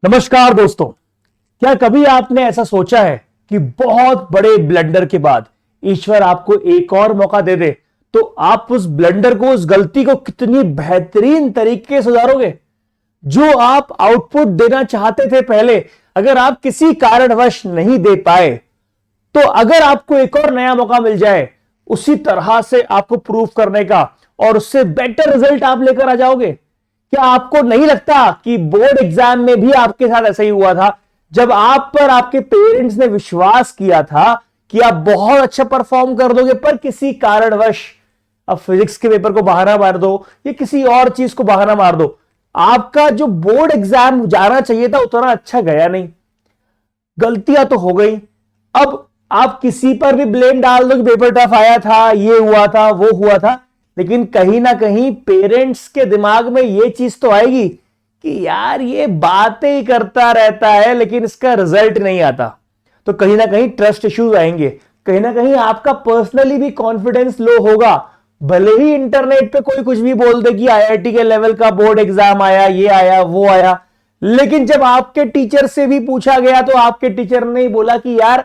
नमस्कार दोस्तों। क्या कभी आपने ऐसा सोचा है कि बहुत बड़े ब्लंडर के बाद ईश्वर आपको एक और मौका दे दे तो आप उस ब्लंडर को, उस गलती को कितनी बेहतरीन तरीके से सुधारोगे? जो आप आउटपुट देना चाहते थे पहले, अगर आप किसी कारणवश नहीं दे पाए, तो अगर आपको एक और नया मौका मिल जाए उसी तरह से आपको प्रूव करने का और उससे बेटर रिजल्ट आप लेकर आ जाओगे। क्या आपको नहीं लगता कि बोर्ड एग्जाम में भी आपके साथ ऐसा ही हुआ था, जब आप पर आपके पेरेंट्स ने विश्वास किया था कि आप बहुत अच्छा परफॉर्म कर दोगे, पर किसी कारणवश अब फिजिक्स के पेपर को बहाना मार दो या किसी और चीज को बहाना मार दो, आपका जो बोर्ड एग्जाम जाना चाहिए था उतना अच्छा गया नहीं। गलतियां तो हो गई। अब आप किसी पर भी ब्लेम डाल दो कि पेपर टफ आया था, ये हुआ था, वो हुआ था, लेकिन कहीं ना कहीं पेरेंट्स के दिमाग में ये चीज तो आएगी कि यार ये बातें ही करता रहता है लेकिन इसका रिजल्ट नहीं आता। तो कहीं ना कहीं ट्रस्ट इश्यूज आएंगे, कहीं ना कहीं आपका पर्सनली भी कॉन्फिडेंस लो होगा। भले ही इंटरनेट पे कोई कुछ भी बोल दे कि आईआईटी के लेवल का बोर्ड एग्जाम आया, ये आया, वो आया, लेकिन जब आपके टीचर से भी पूछा गया तो आपके टीचर ने बोला कि यार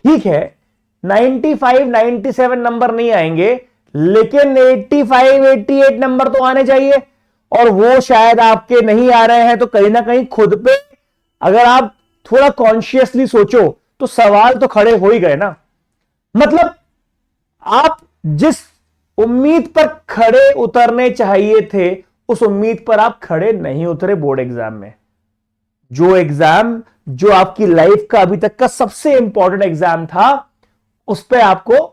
ठीक है, 95 97 नंबर नहीं आएंगे लेकिन 85 88 नंबर तो आने चाहिए, और वो शायद आपके नहीं आ रहे हैं। तो कहीं ना कहीं खुद पे अगर आप थोड़ा कॉन्शियसली सोचो तो सवाल तो खड़े हो ही गए ना। मतलब आप जिस उम्मीद पर खड़े उतरने चाहिए थे उस उम्मीद पर आप खड़े नहीं उतरे बोर्ड एग्जाम में। जो एग्जाम, जो आपकी लाइफ का अभी तक का सबसे इंपॉर्टेंट एग्जाम था, उस पर आपको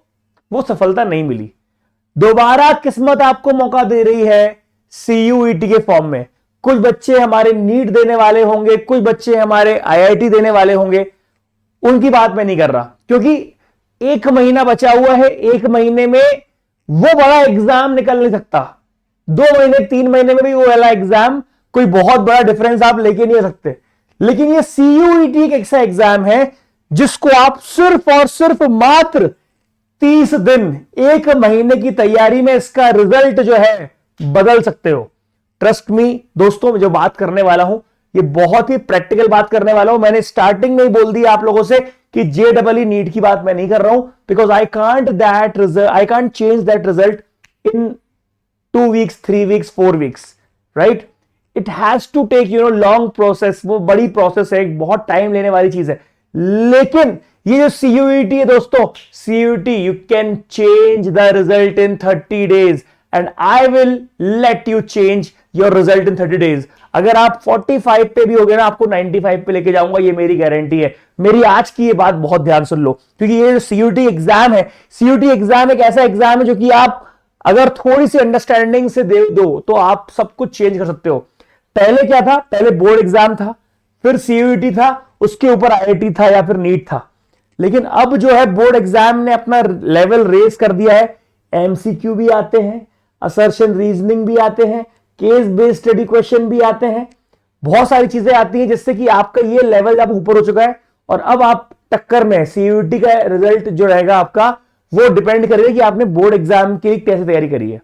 वो सफलता नहीं मिली। दोबारा किस्मत आपको मौका दे रही है सीयूईटी के फॉर्म में। कुछ बच्चे हमारे नीट देने वाले होंगे, कुछ बच्चे हमारे आईआईटी देने वाले होंगे, उनकी बात मैं नहीं कर रहा, क्योंकि एक महीना बचा हुआ है। एक महीने में वो बड़ा एग्जाम निकल नहीं सकता। 2 महीने 3 महीने में भी वो वाला एग्जाम कोई बहुत बड़ा डिफरेंस आप लेके नहीं आ सकते। लेकिन ये सीयूईटी एक ऐसा एग्जाम है जिसको आप सिर्फ और सिर्फ मात्र 30 दिन, 1 महीने की तैयारी में इसका रिजल्ट जो है बदल सकते हो। ट्रस्ट मी दोस्तों, मैं जो बात करने वाला हूं ये बहुत ही प्रैक्टिकल बात करने वाला हूं। मैंने स्टार्टिंग में ही बोल दिया आप लोगों से कि जेडबलई नीट की बात मैं नहीं कर रहा हूं, because I can't change that result in 2 weeks, 3 weeks, 4 weeks, right. It has to take long process, वो बड़ी प्रोसेस है, बहुत टाइम लेने वाली चीज है। लेकिन ये जो सीयूईटी है दोस्तों, CUET you can change the result in 30 days and I will let you change your result in 30 days. अगर आप 45 पे भी हो गए ना, आपको 95 पे लेके जाऊंगा, ये मेरी गारंटी है। मेरी आज की ये बात बहुत ध्यान सुन लो, क्योंकि ये जो सीयूईटी एग्जाम है, सीयूईटी एग्जाम एक ऐसा एग्जाम है जो कि आप अगर थोड़ी सी अंडरस्टैंडिंग से दे दो तो आप सब कुछ चेंज कर सकते हो। पहले क्या था? पहले बोर्ड एग्जाम था, फिर सीयूईटी था, उसके ऊपर आईआईटी था या फिर नीट था। लेकिन अब जो है बोर्ड एग्जाम ने अपना लेवल रेस कर दिया है। एमसीक्यू भी आते हैं, असर्शन रीजनिंग भी आते हैं, केस बेस्ड स्टडी क्वेश्चन भी आते हैं, बहुत सारी चीजें आती हैं जिससे कि आपका ये लेवल अब ऊपर हो चुका है। और अब आप टक्कर में सीयूईटी का रिजल्ट जो रहेगा आपका, वो डिपेंड करेगा कि आपने बोर्ड एग्जाम की कैसे तैयारी करी है।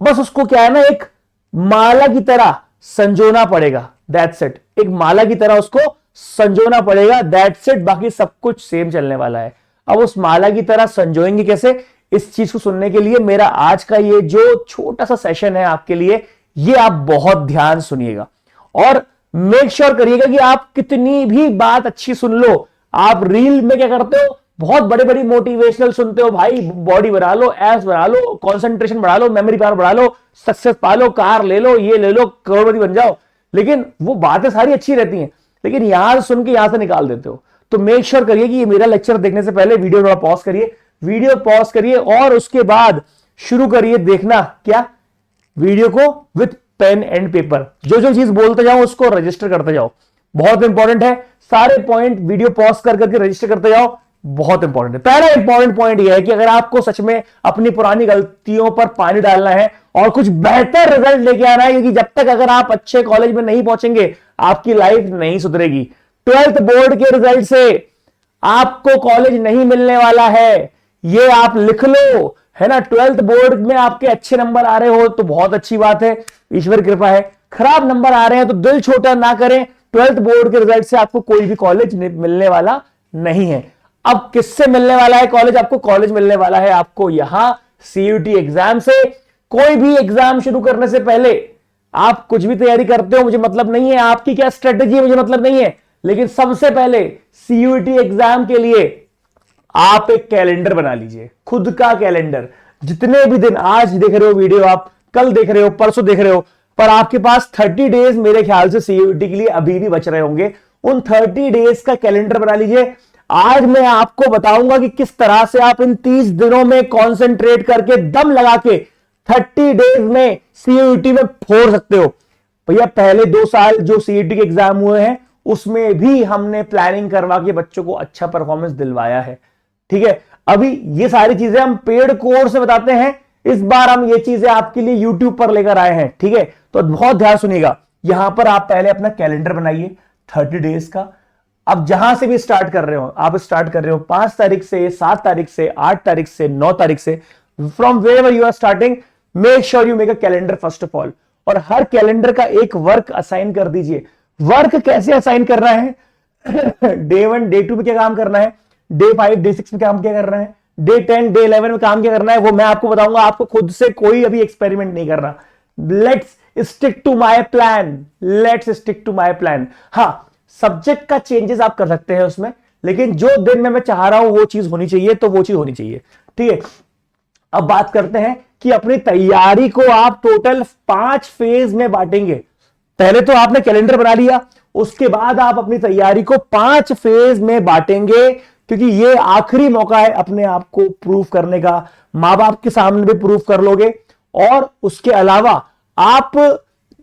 बस उसको क्या है ना, एक माला की तरह संजोना पड़ेगा, दैट्स इट। एक माला की तरह उसको संजोना पड़ेगा, दैट्स इट। बाकी सब कुछ सेम चलने वाला है। अब उस माला की तरह संजोएंगे कैसे, इस चीज को सुनने के लिए मेरा आज का ये जो छोटा सा सेशन है आपके लिए, ये आप बहुत ध्यान सुनिएगा और मेक श्योर करिएगा कि आप कितनी भी बात अच्छी सुन लो, आप रील में क्या करते हो, बहुत बड़े बड़ी मोटिवेशनल सुनते हो, भाई बॉडी बढ़ा लो, एब्स बढ़ा लो, कंसंट्रेशन बढ़ा लो, मेमोरी पावर बढ़ा लो, सक्सेस पा लो, कार ले लो, ये ले लो, करोड़पति बन जाओ। लेकिन वो बातें सारी अच्छी रहती हैं, लेकिन यहां सुन के यहां से निकाल देते हो। तो मेक श्योर करिए कि ये मेरा लेक्चर देखने से पहले वीडियो थोड़ा पॉज करिए, वीडियो पॉज करिए और उसके बाद शुरू करिए देखना क्या, वीडियो को विथ पेन एंड पेपर। जो जो चीज बोलते जाओ उसको रजिस्टर करते जाओ, बहुत इंपॉर्टेंट है। सारे पॉइंट वीडियो पॉज कर करके रजिस्टर करते जाओ, बहुत इंपॉर्टेंट है। पहला इंपॉर्टेंट पॉइंट यह है कि अगर आपको सच में अपनी पुरानी गलतियों पर पानी डालना है और कुछ बेहतर रिजल्ट लेके आना है, क्योंकि जब तक अगर आप अच्छे कॉलेज में नहीं पहुंचेंगे आपकी लाइफ नहीं सुधरेगी। 12th बोर्ड के रिजल्ट से आपको कॉलेज नहीं मिलने वाला है, ये आप लिख लो, है ना। 12th बोर्ड में आपके अच्छे नंबर आ रहे हो तो बहुत अच्छी बात है, ईश्वर कृपा है। खराब नंबर आ रहे हैं तो दिल छोटा ना करें, ट्वेल्थ बोर्ड के रिजल्ट से आपको कोई भी कॉलेज मिलने वाला नहीं है। अब किससे मिलने वाला है कॉलेज? आपको कॉलेज मिलने वाला है आपको यहां सीयूटी एग्जाम से। कोई भी एग्जाम शुरू करने से पहले आप कुछ भी तैयारी करते हो मुझे मतलब नहीं है, आपकी क्या स्ट्रेटेजी है मुझे मतलब नहीं है, लेकिन सबसे पहले सीयूटी एग्जाम के लिए आप एक कैलेंडर बना लीजिए, खुद का कैलेंडर। जितने भी दिन, आज देख रहे हो वीडियो आप, कल देख रहे हो, परसों देख रहे हो, पर आपके पास 30 डेज मेरे ख्याल से सीयूटी के लिए अभी भी बच रहे होंगे। उन 30 डेज का कैलेंडर बना लीजिए। आज मैं आपको बताऊंगा कि किस तरह से आप इन 30 दिनों में कॉन्सेंट्रेट करके दम लगा के 30 डेज में सीयूटी में फोड़ सकते हो। भैया पहले 2 साल जो सीयूटी के एग्जाम हुए हैं उसमें भी हमने प्लानिंग करवा के बच्चों को अच्छा परफॉर्मेंस दिलवाया है। ठीक है, अभी ये सारी चीजें हम पेड कोर्स से बताते हैं, इस बार हम ये चीजें आपके लिए यूट्यूब पर लेकर आए हैं। ठीक है, तो बहुत ध्यान सुनिएगा। यहां पर आप पहले अपना कैलेंडर बनाइए 30 डेज का। अब जहां से भी स्टार्ट कर रहे हो, आप स्टार्ट कर रहे हो 5 तारीख से, 7 तारीख से, 8 तारीख से, 9 तारीख से, from where you are starting, make sure you make a calendar first of all. और हर कैलेंडर का एक वर्क असाइन कर दीजिए। वर्क कैसे असाइन करना है? डे 1 डे 2 में क्या काम करना है, डे 5 डे 6 में काम क्या करना है, डे 10 डे 11 में काम क्या करना है, वो मैं आपको बताऊंगा। आपको खुद से कोई अभी एक्सपेरिमेंट नहीं करना। Let's stick to my plan, let's stick to my plan. हाँ, सब्जेक्ट का चेंजेस आप कर सकते हैं उसमें, लेकिन जो दिन में मैं चाह रहा हूं वो चीज होनी चाहिए, तो वो चीज होनी चाहिए। ठीक है, अब बात करते हैं कि अपनी तैयारी को आप टोटल 5 फेज में बांटेंगे। पहले तो आपने कैलेंडर बना लिया, उसके बाद आप अपनी तैयारी को 5 फेज में बांटेंगे, क्योंकि ये आखिरी मौका है अपने आप को प्रूव करने का। मां बाप के सामने भी प्रूव कर लोगे, और उसके अलावा आप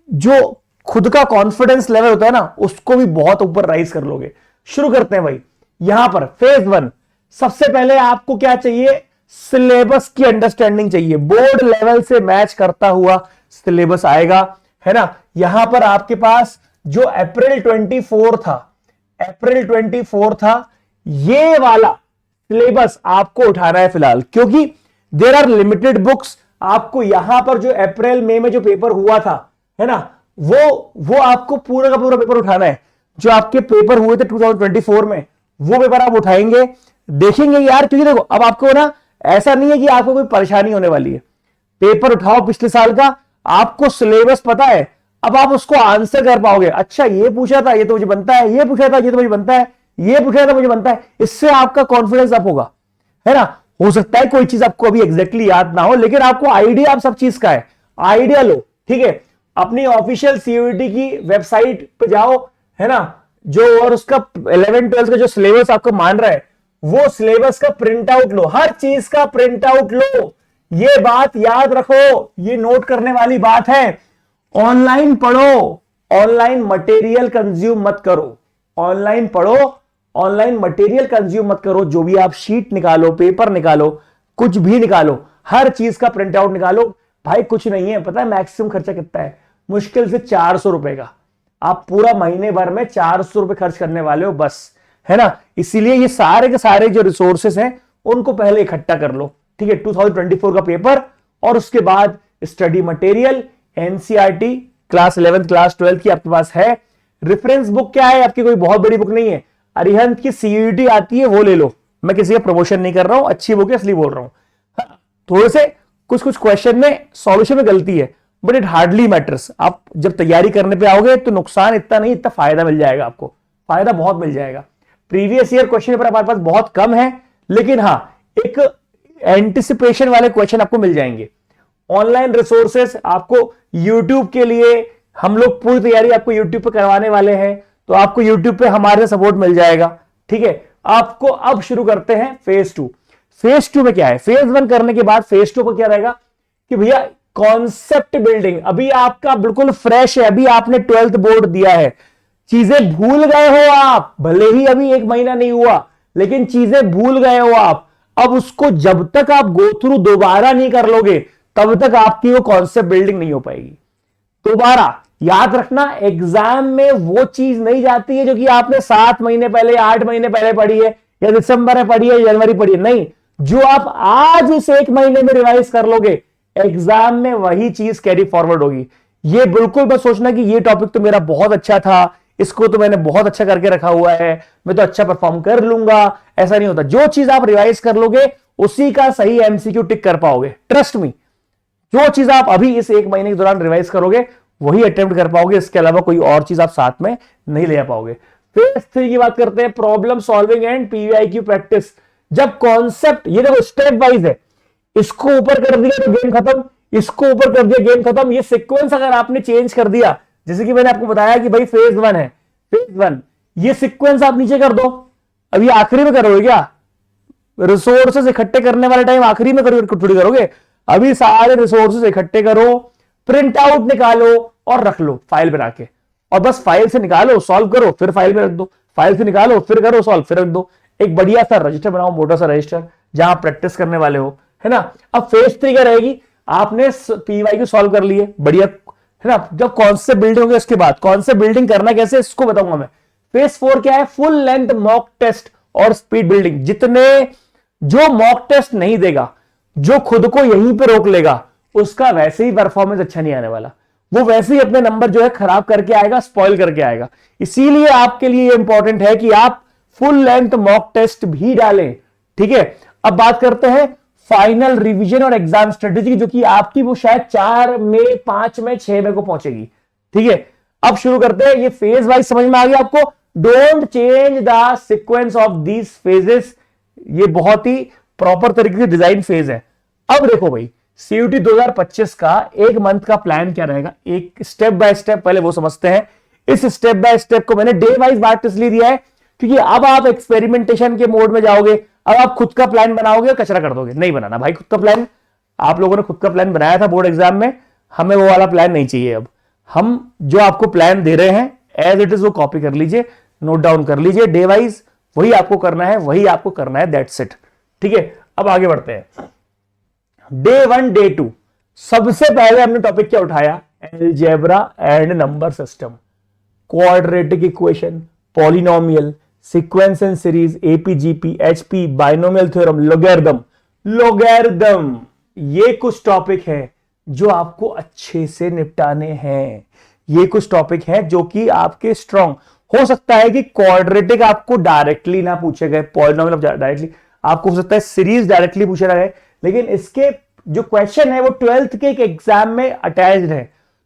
जो खुद का कॉन्फिडेंस लेवल होता है ना, उसको भी बहुत ऊपर राइज कर लोगे। शुरू करते हैं भाई। यहां पर फेज 1, सबसे पहले आपको क्या चाहिए? सिलेबस की अंडरस्टैंडिंग चाहिए। बोर्ड लेवल से मैच करता हुआ सिलेबस आएगा, है ना। यहां पर आपके पास जो अप्रैल 24 था, ये वाला सिलेबस आपको उठाना है फिलहाल, क्योंकि देयर आर लिमिटेड बुक्स। आपको यहां पर जो अप्रैल मई में जो पेपर हुआ था, है ना, वो आपको पूरा का पूरा पेपर उठाना है। जो आपके पेपर हुए थे 2024 में, वो पेपर आप उठाएंगे, देखेंगे यार। क्योंकि देखो, अब आपको ना ऐसा नहीं है कि आपको कोई परेशानी होने वाली है। पेपर उठाओ पिछले साल का, आपको सिलेबस पता है, अब आप उसको आंसर कर पाओगे। अच्छा, ये पूछा था, ये तो मुझे बनता है, ये पूछा था, ये तो मुझे बनता है, ये पूछा था, मुझे बनता है। इससे आपका कॉन्फिडेंस अप होगा, है ना। हो सकता है कोई चीज आपको अभी एग्जैक्टली याद ना हो, लेकिन आपको आइडिया आप सब चीज का है, आइडिया लो। ठीक है, अपनी ऑफिशियल सीयूईटी की वेबसाइट पे जाओ, है ना, जो और उसका 11 12 का जो सिलेबस आपको मान रहा है, वो सिलेबस का प्रिंट आउट लो, हर चीज का प्रिंट आउट लो। ये बात याद रखो, ये नोट करने वाली बात है। ऑनलाइन पढ़ो, ऑनलाइन मटेरियल कंज्यूम मत करो। ऑनलाइन पढ़ो, ऑनलाइन मटेरियल कंज्यूम मत करो। जो भी आप शीट निकालो, पेपर निकालो, कुछ भी निकालो, हर चीज का प्रिंट आउट निकालो। भाई कुछ नहीं है, पता है मैक्सिमम खर्चा कितना है? मुश्किल से 400 रुपए का। आप पूरा महीने भर में 400 रुपए खर्च करने वाले हो बस, है ना। इसीलिए ये सारे के सारे जो रिसोर्सेस हैं उनको पहले इकट्ठा कर लो। ठीक है, 2024 का पेपर, और उसके बाद study material, NCERT class 11 class 12 की आपके पास है। रेफरेंस बुक क्या है आपकी? कोई बहुत बड़ी बुक नहीं है, अरिहंत की सीयूईटी आती है, वो ले लो। मैं किसी का प्रमोशन नहीं कर रहा हूं, अच्छी बुक है इसलिए बोल रहा हूं। थोड़े से कुछ कुछ क्वेश्चन में सॉल्यूशन में गलती है, बट इट हार्डली मैटर्स। आप जब तैयारी करने पे आओगे तो नुकसान इतना नहीं, इतना फायदा मिल जाएगा आपको, फायदा बहुत मिल जाएगा। प्रीवियस ईयर क्वेश्चन पेपर हमारे पास बहुत कम है, लेकिन हाँ, एक एंटिसिपेशन वाले क्वेश्चन आपको मिल जाएंगे। ऑनलाइन रिसोर्सेस आपको यूट्यूब के लिए, हम लोग पूरी तैयारी आपको यूट्यूब पे करवाने वाले हैं, तो आपको यूट्यूब पे हमारे सपोर्ट मिल जाएगा। ठीक है, आपको अब शुरू करते हैं फेज 2। फेज 2 में क्या है? फेज 1 करने के बाद फेज 2 को क्या रहेगा कि भैया कॉन्सेप्ट बिल्डिंग। अभी आपका बिल्कुल फ्रेश है, अभी आपने 12th बोर्ड दिया है, चीजें भूल गए हो आप, भले ही अभी 1 महीना नहीं हुआ, लेकिन चीजें भूल गए हो आप। अब उसको जब तक आप गो थ्रू दोबारा नहीं कर लोगे, तब तक आपकी वो कॉन्सेप्ट बिल्डिंग नहीं हो पाएगी। दोबारा याद रखना, एग्जाम में वो चीज नहीं जाती है जो कि आपने 7 महीने पहले, 8 महीने पहले पढ़ी है, या दिसंबर में पढ़ी है, जनवरी पढ़ी है। नहीं, जो आप आज इस 1 महीने में रिवाइज कर लोगे, एग्जाम में वही चीज कैरी फॉरवर्ड होगी। ये बिल्कुल बस सोचना कि ये टॉपिक तो मेरा बहुत अच्छा था, इसको तो मैंने बहुत अच्छा करके रखा हुआ है, मैं तो अच्छा परफॉर्म कर लूंगा। ऐसा नहीं होता। जो चीज आप रिवाइज कर लोगे उसी का सही एमसीक्यू टिक कर पाओगे, ट्रस्ट मी। जो चीज आप अभी इस एक महीने के दौरान रिवाइज करोगे वही अटेम्प्ट कर पाओगे, इसके अलावा कोई और चीज आप साथ में नहीं ले पाओगे। फेज 3 की बात करते हैं, प्रॉब्लम सॉल्विंग एंड पीवीआईक्यू प्रैक्टिस। जब कॉन्सेप्ट, ये देखो स्टेप वाइज है, इसको ऊपर कर दिया तो गेम खत्म, इसको ऊपर कर दिया गेम खत्म। ये सीक्वेंस अगर आपने चेंज कर दिया, जैसे कि मैंने आपको बताया कि भाई फेज 1 है, फेज 1, ये सीक्वेंस आप नीचे कर दो। अब ये आखिरी में करोगे क्या? रिसोर्सेस इकट्ठे करने वाले टाइम आखिरी में थोड़ी करोगे। अभी सारे रिसोर्सेस इकट्ठे करो, प्रिंट आउट निकालो और रख लो फाइल बना के, और बस फाइल से निकालो, सॉल्व करो, फिर फाइल में रख दो, फाइल से निकालो, फिर करो सॉल्व, फिर रख दो। एक बढ़िया सा रजिस्टर बनाओ, मोटा सा रजिस्टर, जहां प्रैक्टिस करने वाले हो, है ना। अब फेज 3 क्या रहेगी? आपने पीवाई को सॉल्व कर लिए, बढ़िया, है ना। जब कॉन्सेप्ट बिल्डिंग होगी उसके बाद, कॉन्सेप्ट बिल्डिंग करना कैसे इसको बताऊंगा मैं। फेज 4 क्या है? फुल लेंथ मॉक टेस्ट और स्पीड बिल्डिंग। जो मॉक टेस्ट नहीं देगा, जो खुद को यहीं पे रोक लेगा, उसका वैसे ही परफॉर्मेंस अच्छा नहीं आने वाला, वो वैसे ही अपने नंबर जो है खराब करके आएगा, स्पॉइल करके आएगा। इसीलिए आपके लिए इंपॉर्टेंट है कि आप फुल लेंथ मॉक टेस्ट भी डालें, ठीक है। अब बात करते हैं फाइनल रिवीजन और एग्जाम स्ट्रेटेजी, जो कि आपकी वो शायद 4 में, 5 में, 6 में को पहुंचेगी, ठीक है। अब शुरू करते हैं। ये फेज वाइज समझ में आ गया आपको? Don't change the sequence of these phases. ये बहुत ही प्रॉपर तरीके से डिजाइन फेज है। अब देखो भाई, सीयूटी 2025 का एक मंथ का प्लान क्या रहेगा, एक स्टेप बाय स्टेप पहले वो समझते हैं। इस स्टेप बाय स्टेप को मैंने डे वाइज बात इसलिए दिया है क्योंकि अब आप एक्सपेरिमेंटेशन के मोड में जाओगे। अब आप खुद का प्लान बनाओगे और कचरा कर दोगे। नहीं बनाना भाई खुद का प्लान। आप लोगों ने खुद का प्लान बनाया था बोर्ड एग्जाम में, हमें वो वाला प्लान नहीं चाहिए। अब हम जो आपको प्लान दे रहे हैं एज इट इज वो कॉपी कर लीजिए, नोट डाउन कर लीजिए डे वाइज, वही आपको करना है, वही आपको करना है, दैट्स इट, ठीक है। अब आगे बढ़ते हैं। डे 1 डे 2 सबसे पहले हमने टॉपिक क्या उठाया? Algebra and number system, quadratic equation, polynomial, sequence and series, AP GP, HP, binomial theorem, logarithm. ये कुछ टॉपिक है जो आपको अच्छे से निपटाने हैं। ये कुछ टॉपिक हैं जो कि आपके स्ट्रॉन्ग हो सकता है कि क्वाड्रेटिक आपको डायरेक्टली ना पूछे गए, पॉलिनोमियल डायरेक्टली आपको हो सकता है, सीरीज डायरेक्टली पूछे गए, लेकिन इसके जो क्वेश्चन है वो 12th के एक एग्जाम में अटैच्ड है।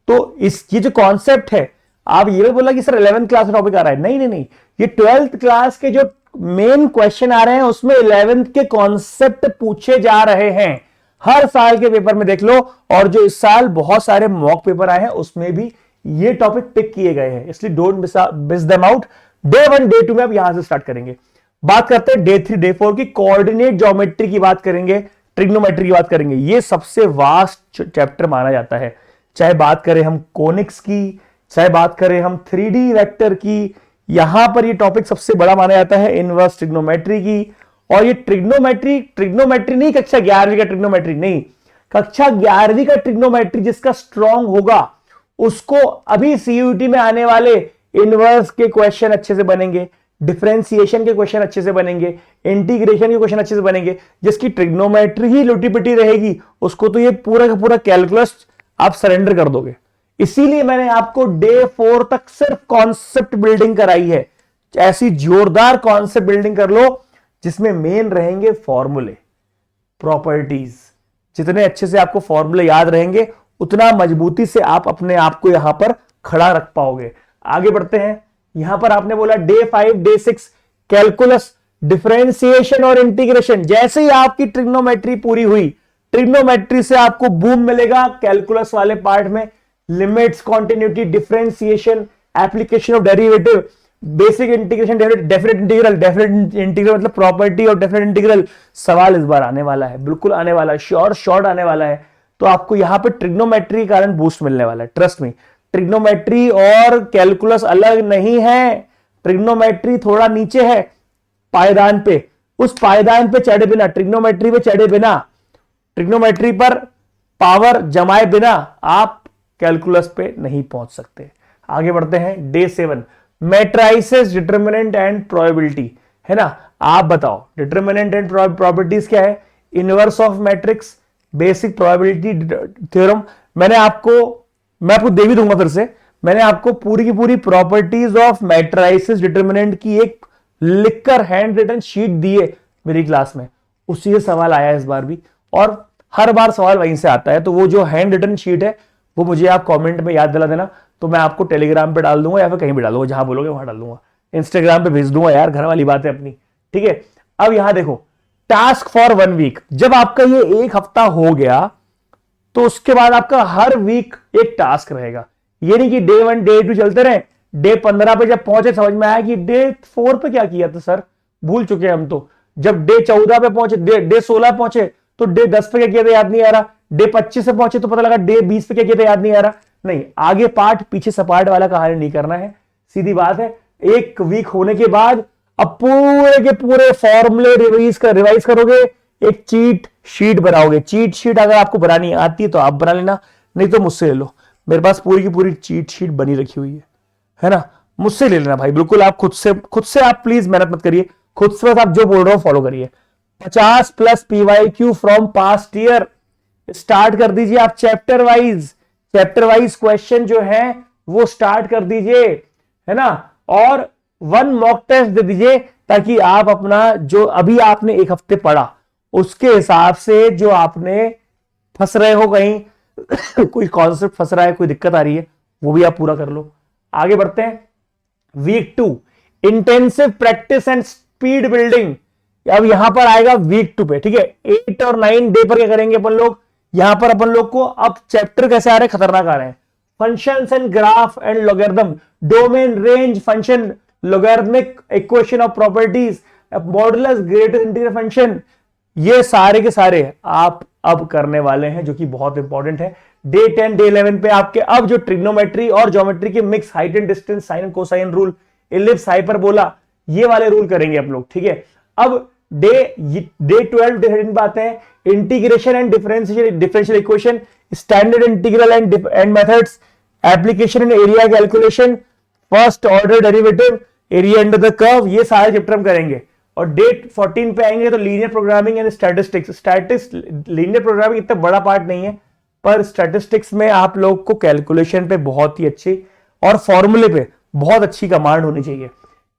तो ये जो कॉन्सेप्ट है, आप ये भी बोला कि सर 11th क्लास का टॉपिक आ रहा है, नहीं नहीं नहीं, ये 12th क्लास के जो मेन क्वेश्चन आ रहे हैं उसमें 11th के कॉन्सेप्ट पूछे जा रहे हैं। हर साल के पेपर में देख लो, और जो इस साल बहुत सारे मॉक पेपर आए हैं उसमें भी ये टॉपिक पिक किए गए हैं, इसलिए don't miss them out. Day 1 day 2 में अब यहां से स्टार्ट करेंगे। बात करते हैं डे 3 डे 4 की। कोऑर्डिनेट ज्योमेट्री की बात करेंगे, ट्रिग्नोमेट्री की बात करेंगे। ये सबसे वास्ट चैप्टर माना जाता है, चाहे बात करें हम कोनिक्स की, चाहे बात करें हम 3D वेक्टर की। यहां पर ये टॉपिक सबसे बड़ा माना जाता है, इनवर्स ट्रिग्नोमेट्री की। और ये ट्रिग्नोमेट्री नहीं कक्षा 11वीं का ट्रिग्नोमेट्री नहीं, कक्षा 11वीं का ट्रिग्नोमेट्री जिसका स्ट्रॉन्ग होगा उसको अभी सीयूटी में आने वाले इनवर्स के क्वेश्चन अच्छे से बनेंगे, डिफरेंशिएशन के क्वेश्चन अच्छे से बनेंगे, इंटीग्रेशन के क्वेश्चन अच्छे से बनेंगे। जिसकी ट्रिग्नोमेट्री ही लुटी-पिटी रहेगी उसको तो ये पूरा का पूरा कैलकुलस आप सरेंडर कर दोगे। इसीलिए मैंने आपको डे 4 तक सिर्फ कॉन्सेप्ट बिल्डिंग कराई है। ऐसी जोरदार कॉन्सेप्ट बिल्डिंग कर लो जिसमें मेन रहेंगे फॉर्मूले, प्रॉपर्टीज। जितने अच्छे से आपको फॉर्मूले याद रहेंगे उतना मजबूती से आप अपने आप को यहां पर खड़ा रख पाओगे। आगे बढ़ते हैं। यहां पर आपने बोला डे 5 डे 6 कैलकुलस, डिफरेंशिएशन और इंटीग्रेशन। जैसे ही आपकी ट्रिग्नोमेट्री पूरी हुई, ट्रिग्नोमेट्री से आपको बूम मिलेगा कैलकुलस वाले पार्ट में, limits, continuity, differentiation, application of derivative, basic integration, definite integral मतलब प्रॉपर्टी और डेफिनेट इंटीग्रल। सवाल इस बार आने वाला है, बिल्कुल आने वाला है, श्योर शॉर्ट आने वाला है। तो आपको यहां पे ट्रिग्नोमेट्री के कारण बूस्ट मिलने वाला है, ट्रस्ट मी। ट्रिग्नोमेट्री और कैलकुलस अलग नहीं है, ट्रिग्नोमेट्री थोड़ा नीचे है पायदान पे, उस पायदान पे चढ़े बिना, ट्रिग्नोमेट्री पे चढ़े बिना, ट्रिग्नोमेट्री पर पावर जमाए बिना आप कैलकुलस पे नहीं पहुंच सकते। आगे बढ़ते हैं। Day 7 matrices, determinant and probability, है ना। आप बताओ डिटर्मिनेंट एंड प्रॉपर्टीज क्या है? Inverse of matrix, basic probability theorem. मैं आपको दे भी दूंगा फिर से, मैंने आपको पूरी की पूरी प्रॉपर्टीज ऑफ मैट्राइसिस डिटर्मिनेंट की एक लिखकर हैंड रिटन शीट दी है मेरी क्लास में, उसी से सवाल आया इस बार भी, और हर बार सवाल वहीं से आता है। तो वो जो हैंड रिटन शीट है वो मुझे आप कमेंट में याद दिला देना, तो मैं आपको टेलीग्राम पे डाल दूंगा या फिर कहीं भी डाल दूंगा, जहां बोलोगे वहां डाल दूंगा, इंस्टाग्राम पे भेज दूंगा यार, घर वाली बात है अपनी, ठीक है। अब यहां देखो, टास्क फॉर 1 वीक, जब आपका ये 1 हफ्ता हो गया तो उसके बाद आपका हर वीक एक टास्क रहेगा। ये नहीं कि डे 1 डे 2 चलते रहे, डे 15 पे जब पहुंचे समझ में आया कि डे 4 पे क्या किया था सर, भूल चुके हैं हम तो। जब डे 14 पे पहुंचे, डे 16 पहुंचे तो डे 10 पे क्या किया था याद नहीं आ रहा, डे 25 से पहुंचे तो पता लगा डे 20 पे क्या किया था याद नहीं आ रहा। नहीं, आगे पार्ट पीछे सपाट वाला कहानी नहीं करना है, सीधी बात है। 1 वीक होने के बाद अब पूरे के पूरे फॉर्मूले रिवाइज करोगे, एक चीट शीट बनाओगे। चीट शीट अगर आपको बनानी आती है तो आप बना लेना, नहीं तो मुझसे ले लो, मेरे पास पूरी की पूरी चीट शीट बनी रखी हुई है ना, मुझसे ले लेना भाई। बिल्कुल आप खुद से आप प्लीज मेहनत मत करिए, खुद से आप जो बोल रहा हूं फॉलो करिए। 50 plus PYQ from past year start कर दीजिए आप, चैप्टर वाइज क्वेश्चन जो है वो स्टार्ट कर दीजिए, है ना। और 1 मॉक टेस्ट दे दीजिए, ताकि आप अपना जो अभी आपने 1 हफ्ते पढ़ा उसके हिसाब से जो आपने फंस रहे हो कहीं कोई कॉन्सेप्ट फंस रहा है, कोई दिक्कत आ रही है, वो भी आप पूरा कर लो। आगे बढ़ते हैं, week 2 intensive practice and speed building. अब यहां पर आएगा वीक 2 पे, ठीक है। 8 और 9 डे पर क्या करेंगे अपन लोग, यहां पर अपन लोग को अब चैप्टर कैसे आ रहे हैं, खतरनाक आ रहे हैं। Functions and graph and logarithm, domain range function, logarithmic equation of properties, modulus greatest integral function, ये सारे के सारे आप अब करने वाले हैं, जो कि बहुत इंपॉर्टेंट है। डे 10 डे 11 पे आपके अब जो ट्रिग्नोमेट्री और ज्योमेट्री के mix, height and distance, sine and cosine rule, ellipse, hyperbola, ये वाले रूल करेंगे आप लोग, ठीक है। अब डे 12 डे 13 पे आते हैं, integration and differential equation, standard integral and methods, application in area calculation, first order derivative, area under the curve, ये सारे चैप्टर हम करेंगे। और डेट 14 पे आएंगे तो linear programming and statistics. Linear programming इतना बड़ा पार्ट नहीं है, पर स्टैटिस्टिक्स में आप लोग को कैलकुलेशन पे बहुत ही अच्छी और फॉर्मूले पे बहुत अच्छी कमांड होनी चाहिए।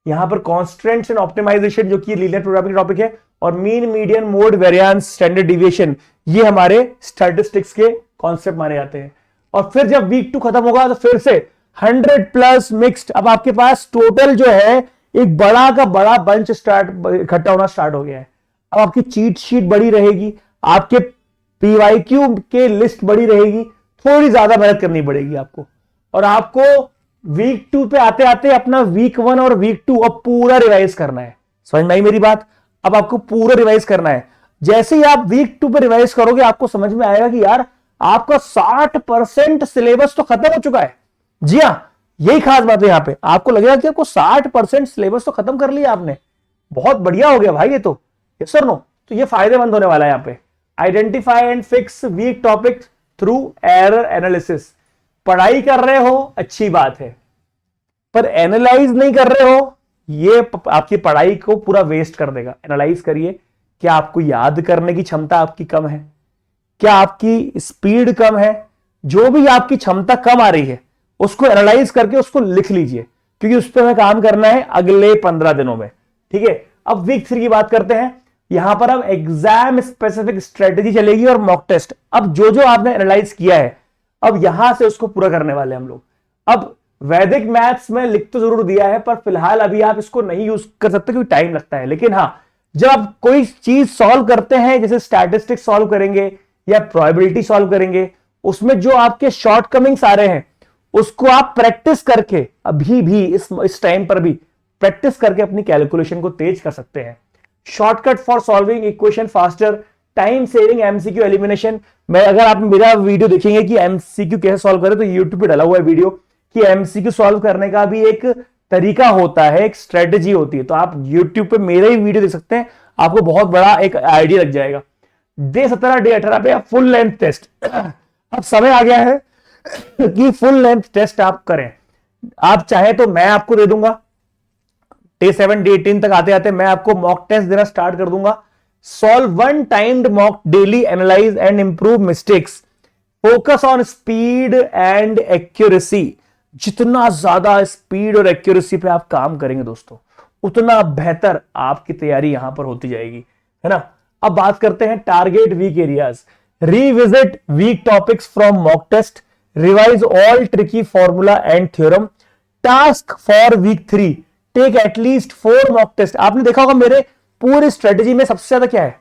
यहां पर कॉन्स्टेंट्स एंड ऑप्टिमाइजेशन जो कि लीनियर प्रोग्रामिंग टॉपिक है, और mean median mode variance standard deviation, ये हमारे स्टैटिस्टिक्स के कॉन्सेप्ट माने जाते हैं। और फिर जब वीक 2 खत्म होगा तो फिर से 100 प्लस मिक्स्ड, अब आपके पास टोटल जो है एक बड़ा का बड़ा बंच इकट्ठा होना स्टार्ट हो गया है। अब आपकी चीट शीट बड़ी रहेगी, आपके PYQ के लिस्ट बड़ी रहेगी, थोड़ी ज्यादा मेहनत करनी पड़ेगी आपको। और आपको वीक 2 पे आते आते अपना वीक 1 और वीक 2 अब पूरा रिवाइज करना है। समझ में आई मेरी बात, अब आपको पूरा रिवाइज करना है। जैसे ही आप वीक 2 पे रिवाइज करोगे आपको समझ में आएगा कि यार आपका 60% सिलेबस तो खत्म हो चुका है। जी हां, यही खास बात है, यहां पे आपको लगेगा कि आपको 60% सिलेबस तो खत्म कर लिया आपने, बहुत बढ़िया हो गया भाई ये तो, यस और नो। तो ये फायदेमंद होने वाला है यहां पे। Identify and fix weak topic through error analysis. पढ़ाई कर रहे हो अच्छी बात है, पर एनालाइज नहीं कर रहे हो, ये आपकी पढ़ाई को पूरा वेस्ट कर देगा। एनालाइज करिए, क्या आपको याद करने की क्षमता आपकी कम है, क्या आपकी स्पीड कम है, जो भी आपकी क्षमता कम आ रही है उसको एनालाइज करके उसको लिख लीजिए, क्योंकि उस पर हमें काम करना है अगले 15 दिनों में, ठीक है। अब वीक 3 की बात करते हैं। यहां पर अब एग्जाम स्पेसिफिक स्ट्रेटेजी चलेगी और मॉक टेस्ट। अब जो जो आपने एनालाइज किया है अब यहां से उसको पूरा करने वाले हम लोग। अब वैदिक मैथ्स में लिख तो जरूर दिया है, पर फिलहाल अभी आप इसको नहीं यूज कर सकते क्योंकि टाइम लगता है। लेकिन हाँ, जब आप कोई चीज सॉल्व करते हैं, जैसे स्टैटिस्टिक्स सॉल्व करेंगे या प्रोबेबिलिटी सॉल्व करेंगे, उसमें जो आपके शॉर्टकमिंग्स आ रहे हैं उसको आप प्रैक्टिस करके अभी भी इस टाइम पर भी प्रैक्टिस करके अपनी कैलकुलेशन को तेज कर सकते हैं। Shortcut for solving equation faster, time saving MCQ elimination. मैं अगर आप मेरा वीडियो देखेंगे कि एमसीक्यू कैसे सॉल्व करें, तो यूट्यूब पे डाला हुआ है वीडियो कि एमसीक्यू सॉल्व करने का भी एक तरीका होता है, एक स्ट्रेटेजी होती है। तो आप यूट्यूब पे मेरे ही वीडियो देख सकते हैं, आपको बहुत बड़ा एक आइडिया लग जाएगा। डे 17 डे 18 पे फुल लेंथ टेस्ट। अब समय आ गया है कि फुल लेंथ टेस्ट आप करें। आप चाहे तो मैं आपको दे दूंगा, डे 7 डे 18 तक आते आते मैं आपको मॉक टेस्ट देना स्टार्ट कर दूंगा। Solve 1 timed mock daily, analyse and improve mistakes, focus on speed and accuracy. जितना ज्यादा स्पीड और एक्यूरेसी पे आप काम करेंगे दोस्तों, उतना बेहतर आपकी तैयारी यहां पर होती जाएगी, है ना। अब बात करते हैं target weak areas. Revisit weak topics from mock test, revise all tricky formula and theorem. Task for week 3, take at least 4 mock test. आपने देखा होगा मेरे पूरी स्ट्रेटेजी में सबसे ज्यादा क्या है,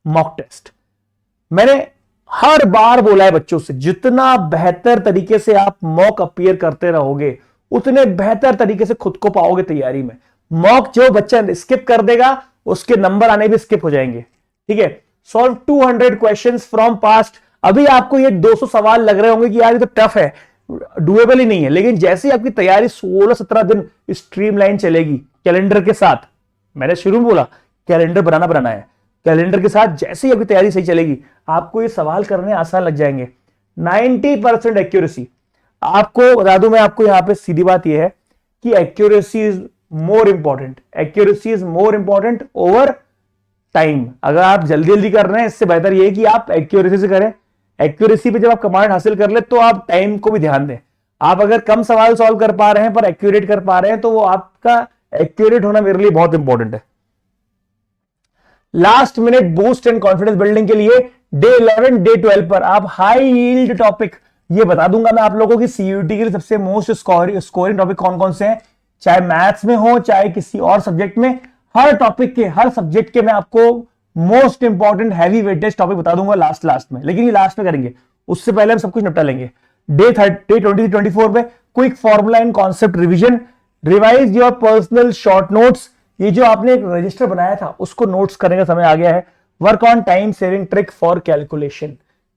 मॉक टेस्ट। मैंने हर बार बोला है बच्चों से, जितना बेहतर तरीके से आप मॉक अपीयर करते रहोगे, उतने बेहतर तरीके से खुद को पाओगे तैयारी में। मॉक जो बच्चा स्किप कर देगा, उसके नंबर आने भी स्किप हो जाएंगे, ठीक है। Solve 200 questions from past. अभी आपको ये 200 सवाल लग रहे होंगे कि यार ये तो टफ है, डुएबल ही नहीं है, लेकिन जैसे ही आपकी तैयारी 16-17 दिन स्ट्रीमलाइन चलेगी कैलेंडर के साथ, मैंने शुरू में बोला कैलेंडर बनाना है, कैलेंडर के साथ जैसे ही आपकी तैयारी सही चलेगी, आपको ये सवाल करने आसान लग जाएंगे। 90% एक्यूरेसी। आपको बता दूं मैं, आपको यहां पे सीधी बात यह है कि accuracy is more important, accuracy is more important over time. अगर आप जल्दी जल्दी कर रहे हैं, इससे बेहतर यह है कि आप एक्यूरेसी से करें। एक्यूरेसी पे जब आप कमांड हासिल कर ले, तो आप टाइम को भी ध्यान दें। आप अगर कम सवाल सॉल्व कर पा रहे हैं पर एक्यूरेट कर पा रहे हैं, तो वो आपका एक्यूरेट होना मेरे लिए बहुत इंपॉर्टेंट है। Last minute boost and confidence building के लिए डे 11 डे 12 पर आप हाई यील्ड टॉपिक, ये बता दूंगा मैं आप लोगों की सीयूटी के लिए सबसे मोस्ट स्कोरिंग टॉपिक कौन कौन से हैं, चाहे मैथ्स में हो चाहे किसी और सब्जेक्ट में। हर टॉपिक के, हर सब्जेक्ट के मैं आपको most important heavy weightage topic बता दूंगा लास्ट में, लेकिन ये लास्ट में करेंगे, उससे पहले हम सब कुछ निपटा लेंगे। डे 20-24 में quick formula and concept revision, revise your personal short notes. ये जो आपने एक रजिस्टर बनाया था उसको नोट्स करने का समय आ गया है। Work on time saving trick for calculation.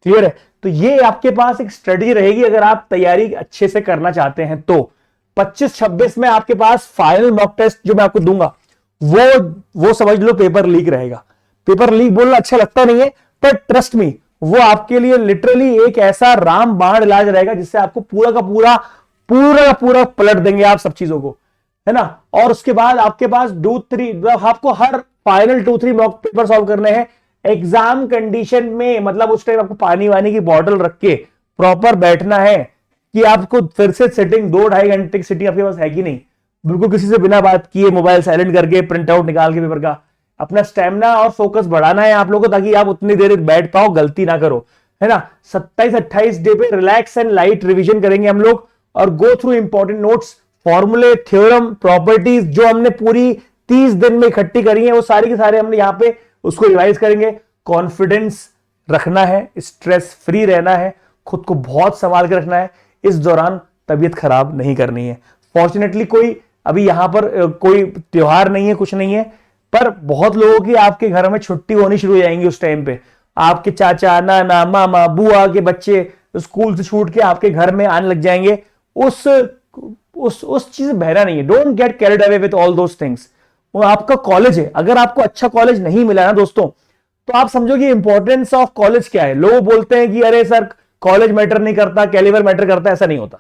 Clear है? तो ये आपके पास एक स्ट्रेटजी रहेगी अगर आप तैयारी अच्छे से करना चाहते हैं तो। 25-26 में आपके पास फाइनल मॉक टेस्ट जो मैं आपको दूंगा, वो समझ लो पेपर लीक रहेगा। पेपर लीक बोलना अच्छा लगता नहीं है, पर ट्रस्ट मी, वो आपके लिए लिटरली एक ऐसा रामबाण इलाज रहेगा जिससे आपको पूरा पलट देंगे आप सब चीजों को, है ना। और उसके बाद आपके पास 2-3, आपको हर फाइनल 2-3 मॉक पेपर सॉल्व करने हैं एग्जाम कंडीशन में। मतलब उस टाइम आपको पानी वानी की बॉटल रख के प्रॉपर बैठना है कि आपको फिर से सिटिंग 2-2.5 घंटे की सिटिंग आपके पास है कि नहीं, बिल्कुल किसी से बिना बात किए मोबाइल साइलेंट करके प्रिंट आउट निकाल के पेपर का। अपना स्टेमिना और फोकस बढ़ाना है आप लोगों को, ताकि आप उतनी देर बैठ पाओ, गलती ना करो, है ना। 27-28 डे पे रिलैक्स एंड लाइट रिवीजन करेंगे हम लोग और गो थ्रू इंपॉर्टेंट नोट्स, फॉर्मूले, थ्योरम, प्रॉपर्टीज जो हमने पूरी 30 दिन में इकट्ठी करी है, वो सारी के सारे हमने यहां पे उसको रिवाइज करेंगे। कॉन्फिडेंस रखना है, स्ट्रेस फ्री रहना है, खुद को बहुत संभाल के रखना है, इस दौरान तबीयत खराब नहीं करनी है। फॉर्चुनेटली कोई अभी यहां पर कोई त्योहार नहीं है, कुछ नहीं है, पर बहुत लोगों की आपके घर में छुट्टी होनी शुरू हो जाएंगी उस टाइम पे। आपके चाचा, नाना, मामा, बुआ के बच्चे स्कूल से छूट के आपके घर में आने लग जाएंगे। उस चीज बहना नहीं है। Don't get carried away with all those things. वो आपका कॉलेज है, अगर आपको अच्छा कॉलेज नहीं मिला ना दोस्तों, तो आप समझो कि इंपॉर्टेंस ऑफ कॉलेज क्या है। लोग बोलते हैं कि अरे सर कॉलेज मैटर नहीं करता, कैलिबर मैटर करता है, ऐसा नहीं होता।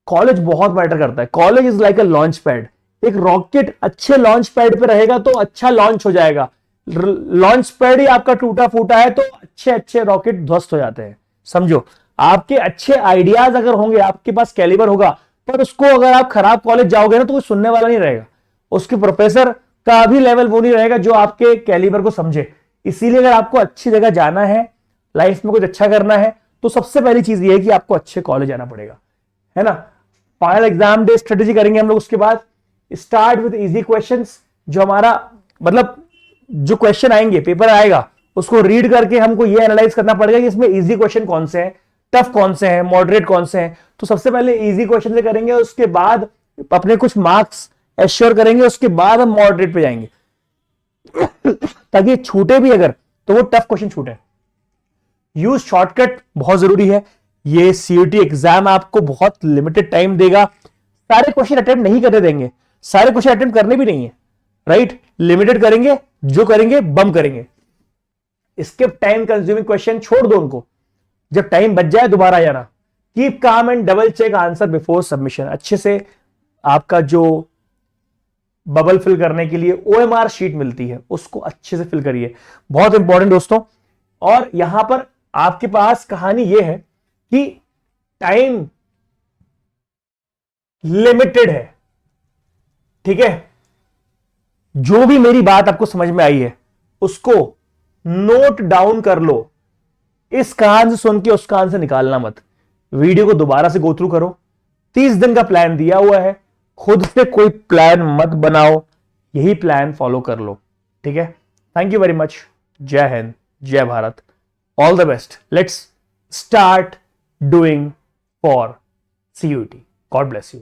कॉलेज बहुत मैटर करता है। College is like a launch pad. एक रॉकेट अच्छे लॉन्च पैड पे रहेगा तो अच्छा लॉन्च हो जाएगा। लॉन्च पैड ही आपका टूटा फूटा है तो अच्छे अच्छे रॉकेट ध्वस्त हो जाते हैं। समझो, आपके अच्छे आइडियाज अगर होंगे, आपके पास कैलिबर होगा, पर उसको अगर आप खराब कॉलेज जाओगे ना तो कोई सुनने वाला नहीं रहेगा। उसके प्रोफेसर का भी लेवल वो नहीं रहेगा जो आपके कैलिबर को समझे। इसीलिए अगर आपको अच्छी जगह जाना है, लाइफ में कुछ अच्छा करना है, तो सबसे पहली चीज ये है कि आपको अच्छे कॉलेज जाना पड़ेगा, है ना। फाइनल एग्जाम डे स्ट्रेटेजी करेंगे हम लोग। उसके बाद स्टार्ट विद इजी क्वेश्चंस। जो हमारा मतलब जो क्वेश्चन आएंगे, पेपर आएगा, उसको रीड करके हमको ये एनालाइज करना पड़ेगा कि इसमें इजी क्वेश्चन कौन से हैं, टफ कौन से हैं, मॉडरेट कौन से हैं। तो सबसे पहले इजी क्वेश्चन से करेंगे, उसके बाद अपने कुछ मार्क्स एश्योर करेंगे, उसके बाद हम मॉडरेट पे जाएंगे ताकि छूटे भी अगर तो वो टफ क्वेश्चन छूटे। यूज शॉर्टकट बहुत जरूरी है। ये सीयूटी एग्जाम आपको बहुत लिमिटेड टाइम देगा। सारे क्वेश्चन अटेम्प्ट नहीं करने देंगे, सारे क्वेश्चन अटेम्प्ट करने भी नहीं है, राइट। लिमिटेड करेंगे, जो करेंगे बम करेंगे। स्किप टाइम कंज्यूमिंग क्वेश्चन छोड़ दो उनको, जब टाइम बच जाए दोबारा जाना। Keep calm and double check answer before submission. अच्छे से आपका जो बबल फिल करने के लिए ओएमआर शीट मिलती है उसको अच्छे से फिल करिए, बहुत इंपॉर्टेंट दोस्तों। और यहां पर आपके पास कहानी यह है कि टाइम लिमिटेड है। ठीक है, जो भी मेरी बात आपको समझ में आई है उसको नोट डाउन कर लो। इस कान से सुन के उस कान से निकालना मत। वीडियो को दोबारा से गो थ्रू करो। 30 दिन का प्लान दिया हुआ है, खुद से कोई प्लान मत बनाओ, यही प्लान फॉलो कर लो। ठीक है, थैंक यू वेरी मच। जय हिंद, जय Bharat, all the best. Let's start doing for CUET। God bless you.